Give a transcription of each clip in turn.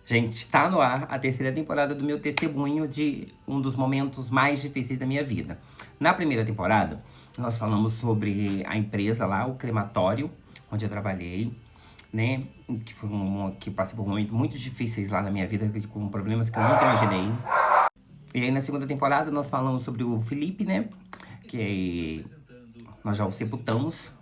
Gente, tá no ar a terceira temporada do meu testemunho de um dos momentos mais difíceis da minha vida. Na primeira temporada, nós falamos sobre a empresa lá, o crematório, onde eu trabalhei, né? Que passei por momentos muito difíceis lá na minha vida, com problemas que eu nunca imaginei. E aí na segunda temporada nós falamos sobre o Felipe, né? Que nós já o sepultamos,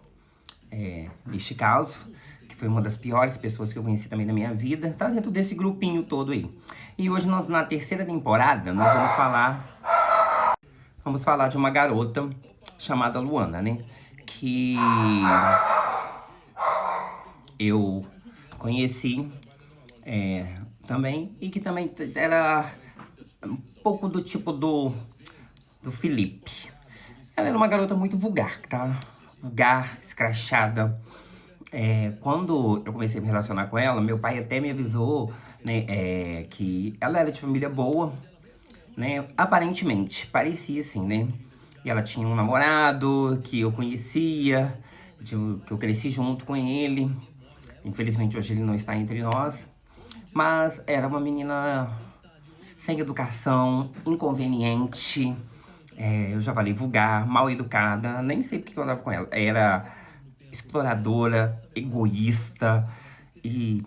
neste caso, que foi uma das piores pessoas que eu conheci também na minha vida, tá dentro desse grupinho todo aí. E hoje, nós, na terceira temporada, nós vamos falar de uma garota chamada Luana, né? Que eu conheci também, e que também era um pouco do tipo do Felipe. Ela era uma garota muito vulgar, tá? Vulgar, escrachada. Quando eu comecei a me relacionar com ela, meu pai até me avisou, né, que ela era de família boa, né? Aparentemente, parecia assim, né? E ela tinha um namorado que eu conhecia, que eu cresci junto com ele. Infelizmente, hoje ele não está entre nós. Mas era uma menina sem educação, inconveniente, eu já falei vulgar, mal educada, nem sei porque eu andava com ela. Era exploradora, egoísta e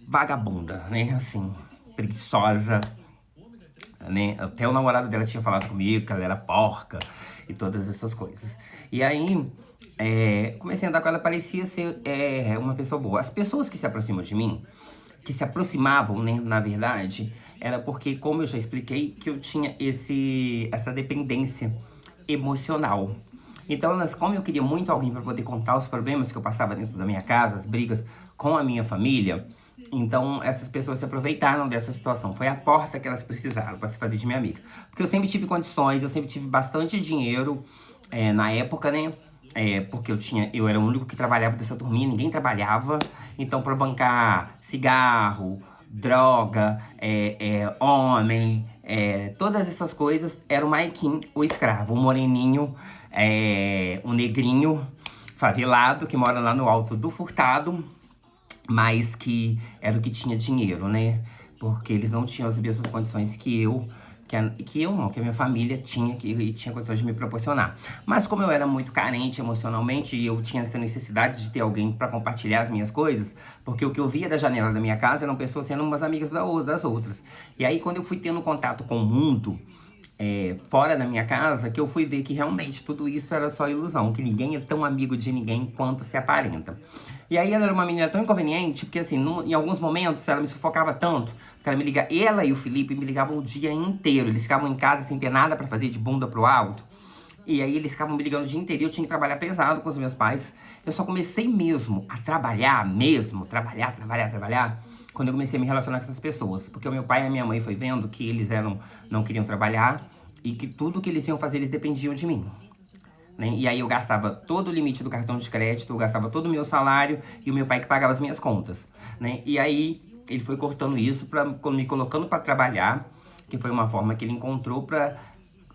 vagabunda, né? Assim, preguiçosa, né? Até o namorado dela tinha falado comigo que ela era porca e todas essas coisas. E aí, comecei a andar com ela, parecia ser uma pessoa boa. As pessoas que se aproximam de mim, que se aproximavam, né, na verdade, era porque, como eu já expliquei, que eu tinha essa dependência emocional. Então, como eu queria muito alguém para poder contar os problemas que eu passava dentro da minha casa, as brigas com a minha família, então essas pessoas se aproveitaram dessa situação. Foi a porta que elas precisaram para se fazer de minha amiga. Porque eu sempre tive condições, eu sempre tive bastante dinheiro na época, né? Porque eu era o único que trabalhava dessa turminha, ninguém trabalhava. Então, para bancar cigarro, droga, homem, todas essas coisas, era o Maiquinho, o escravo, o moreninho, o negrinho favelado que mora lá no Alto do Furtado, mas que era o que tinha dinheiro, né? Porque eles não tinham as mesmas condições que a minha família tinha, e tinha condições de me proporcionar. Mas como eu era muito carente emocionalmente e eu tinha essa necessidade de ter alguém para compartilhar as minhas coisas, porque o que eu via da janela da minha casa eram pessoas sendo umas amigas das outras. E aí, quando eu fui tendo contato com o mundo, fora da minha casa, que eu fui ver que realmente tudo isso era só ilusão, que ninguém é tão amigo de ninguém quanto se aparenta. E aí ela era uma menina tão inconveniente, porque assim, em alguns momentos ela me sufocava tanto, porque ela e o Felipe me ligavam o dia inteiro, eles ficavam em casa sem ter nada pra fazer, de bunda pro alto. E aí eles ficavam me ligando o dia inteiro e eu tinha que trabalhar pesado com os meus pais. Eu só comecei mesmo a trabalhar trabalhar, quando eu comecei a me relacionar com essas pessoas. Porque o meu pai e a minha mãe foi vendo que eles não queriam trabalhar e que tudo que eles iam fazer, eles dependiam de mim. Né? E aí eu gastava todo o limite do cartão de crédito, eu gastava todo o meu salário e o meu pai que pagava as minhas contas. Né? E aí ele foi cortando isso, me colocando para trabalhar, que foi uma forma que ele encontrou para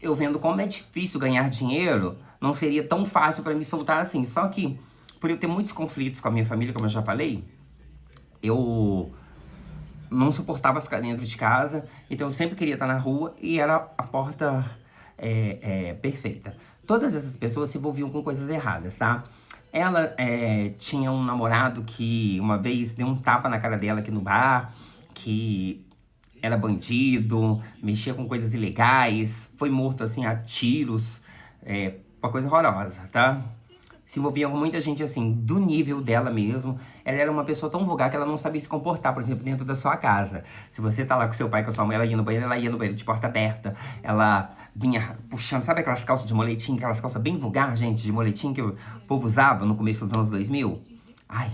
eu vendo como é difícil ganhar dinheiro, não seria tão fácil para me soltar assim. Só que, por eu ter muitos conflitos com a minha família, como eu já falei, eu não suportava ficar dentro de casa, então eu sempre queria estar na rua e era a porta perfeita. Todas essas pessoas se envolviam com coisas erradas, tá? Ela tinha um namorado que uma vez deu um tapa na cara dela aqui no bar, que era bandido, mexia com coisas ilegais, foi morto assim a tiros, uma coisa horrorosa, tá? Se envolvia com muita gente assim, do nível dela mesmo. Ela era uma pessoa tão vulgar que ela não sabia se comportar, por exemplo, dentro da sua casa. Se você tá lá com seu pai, com a sua mãe, ela ia no banheiro de porta aberta. Ela vinha puxando, sabe aquelas calças de moletim, aquelas calças bem vulgar, gente, de moletim que o povo usava no começo dos anos 2000? Ai,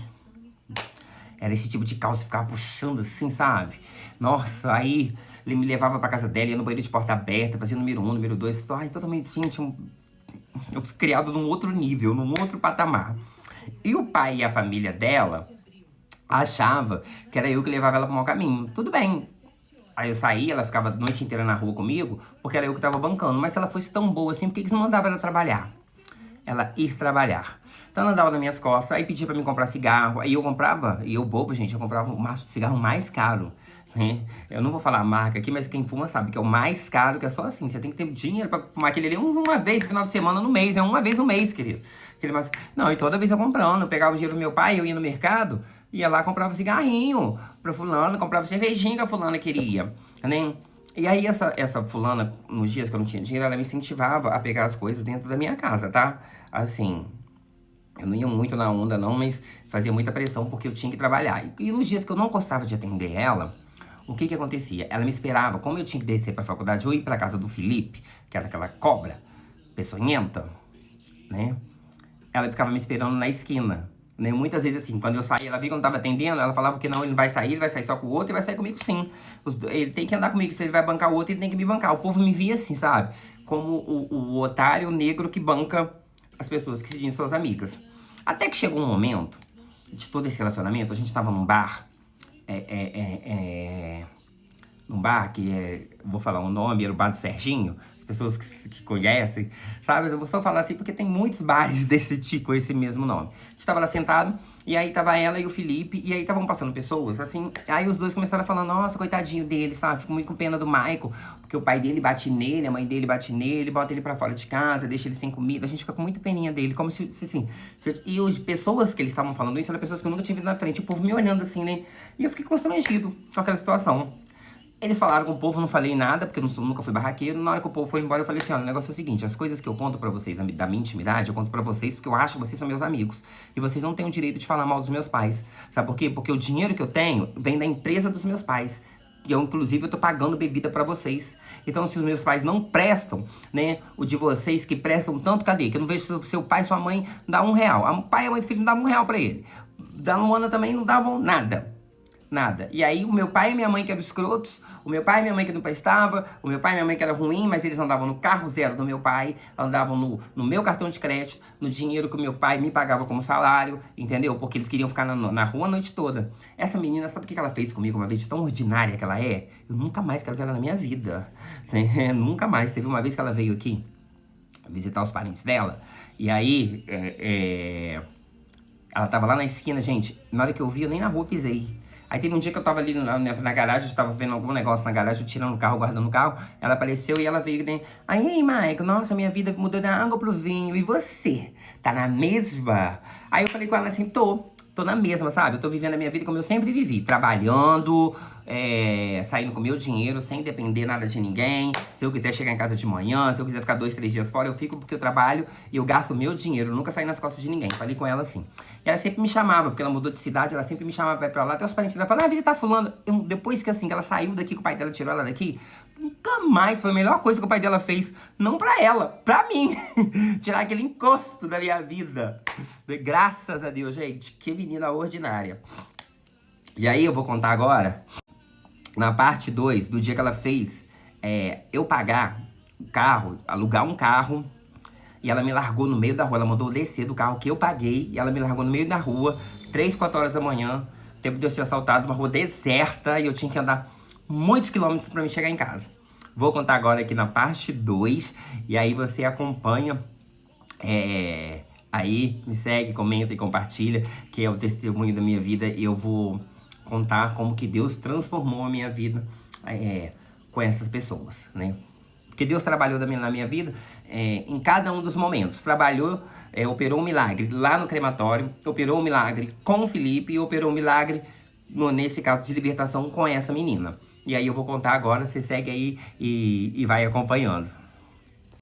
era esse tipo de calça, ficava puxando assim, sabe? Nossa, aí ele me levava pra casa dela, ia no banheiro de porta aberta, fazia número 1, número 2. Ai, totalmente, gente, eu fui criado num outro nível, num outro patamar. E o pai e a família dela achava que era eu que levava ela pro mau caminho. Tudo bem. Aí eu saía, ela ficava a noite inteira na rua comigo, porque era eu que tava bancando. Mas se ela fosse tão boa assim, por que eles não mandavam ela trabalhar? ela ir trabalhar. Então ela andava nas minhas costas, aí pedia pra mim comprar cigarro, aí eu comprava, e eu bobo, gente, eu comprava o maço de cigarro mais caro, né? Eu não vou falar a marca aqui, mas quem fuma sabe que é o mais caro, que é só assim, você tem que ter dinheiro pra fumar aquele ali uma vez no final de semana, no mês, é uma vez no mês, querido. Aquele maço... Não, e toda vez eu comprando, eu pegava o dinheiro do meu pai, eu ia no mercado, ia lá, comprava cigarrinho pra fulano, comprava cervejinha que a fulana queria, né? E aí essa fulana, nos dias que eu não tinha dinheiro, ela me incentivava a pegar as coisas dentro da minha casa, tá? Assim, eu não ia muito na onda não, mas fazia muita pressão porque eu tinha que trabalhar. E nos dias que eu não gostava de atender ela, o que que acontecia? Ela me esperava, como eu tinha que descer pra faculdade ou ir pra casa do Felipe, que era aquela cobra peçonhenta, né? Ela ficava me esperando na esquina. Né? Muitas vezes assim, quando eu saía, ela via que eu não tava atendendo, ela falava que não, ele não vai sair, ele vai sair só com o outro e vai sair comigo sim. Ele tem que andar comigo, se ele vai bancar o outro, ele tem que me bancar. O povo me via assim, sabe? Como o otário negro que banca as pessoas que se dizem suas amigas. Até que chegou um momento de todo esse relacionamento, a gente tava num bar, num bar que vou falar o nome, era o bar do Serginho, as pessoas que conhecem, sabe? Eu vou só falar assim porque tem muitos bares desse tipo, esse mesmo nome. A gente tava lá sentado, e aí tava ela e o Felipe, e aí estavam passando pessoas, assim, aí os dois começaram a falar, nossa, coitadinho dele, sabe? Fico muito com pena do Michael, porque o pai dele bate nele, a mãe dele bate nele, bota ele pra fora de casa, deixa ele sem comida, a gente fica com muita peninha dele, como se assim, e as pessoas que eles estavam falando isso eram pessoas que eu nunca tinha visto na frente, o povo me olhando assim, né? E eu fiquei constrangido com aquela situação. Eles falaram com o povo, não falei nada, porque eu nunca fui barraqueiro. Na hora que o povo foi embora, eu falei assim, olha, o negócio é o seguinte, as coisas que eu conto pra vocês da minha intimidade, eu conto pra vocês porque eu acho que vocês são meus amigos. E vocês não têm o direito de falar mal dos meus pais. Sabe por quê? Porque o dinheiro que eu tenho vem da empresa dos meus pais. E eu, inclusive, eu tô pagando bebida pra vocês. Então, se os meus pais não prestam, né, o de vocês que prestam tanto, cadê? Que eu não vejo seu pai e sua mãe dar R$ 1. O pai e a mãe do filho não davam R$ 1 pra ele. Da Luana também não davam nada. Nada. E aí o meu pai e minha mãe que eram escrotos, o meu pai e minha mãe que não prestava, o meu pai e minha mãe que era ruim, mas eles andavam no carro zero do meu pai, andavam no meu cartão de crédito, no dinheiro que o meu pai me pagava como salário, entendeu? Porque eles queriam ficar na rua a noite toda. Essa menina, sabe o que ela fez comigo uma vez, de tão ordinária que ela é? Eu nunca mais quero ver ela na minha vida. Nunca mais. Teve uma vez que ela veio aqui visitar os parentes dela, e aí ela tava lá na esquina, gente, na hora que eu vi, eu nem na rua pisei. Aí teve um dia que eu tava ali na garagem, eu tava vendo algum negócio na garagem, tirando o carro, guardando o carro. Ela apareceu e ela veio, né? Aí, Maico, nossa, minha vida mudou da água pro vinho. E você? Tá na mesma? Aí eu falei com ela assim, tô na mesma, sabe? Eu tô vivendo a minha vida como eu sempre vivi. Trabalhando, saindo com meu dinheiro, sem depender nada de ninguém. Se eu quiser chegar em casa de manhã, se eu quiser ficar 2, 3 dias fora, eu fico porque eu trabalho e eu gasto meu dinheiro. Eu nunca saí nas costas de ninguém. Falei com ela assim. E ela sempre me chamava, porque ela mudou de cidade, ela sempre me chamava pra ir pra lá. Até os parentes dela falavam, visitar fulano. Depois que assim, que ela saiu daqui, que o pai dela tirou ela daqui, nunca mais foi a melhor coisa que o pai dela fez. Não pra ela, pra mim. Tirar aquele encosto da minha vida. Graças a Deus, gente. Que menina ordinária. E aí eu vou contar agora, na parte 2, do dia que ela fez eu pagar o carro, alugar um carro, e ela me largou no meio da rua. Ela mandou eu descer do carro que eu paguei, e ela me largou no meio da rua, 3, 4 horas da manhã, tempo de eu ser assaltado, uma rua deserta, e eu tinha que andar muitos quilômetros pra me chegar em casa. Vou contar agora aqui na parte 2, e aí você acompanha, aí me segue, comenta e compartilha, que é o testemunho da minha vida, e eu vou contar como que Deus transformou a minha vida com essas pessoas, né? Porque Deus trabalhou na minha vida em cada um dos momentos. Trabalhou, operou um milagre lá no crematório, operou um milagre com o Felipe e operou um milagre, nesse caso de libertação, com essa menina. E aí eu vou contar agora, você segue aí e vai acompanhando.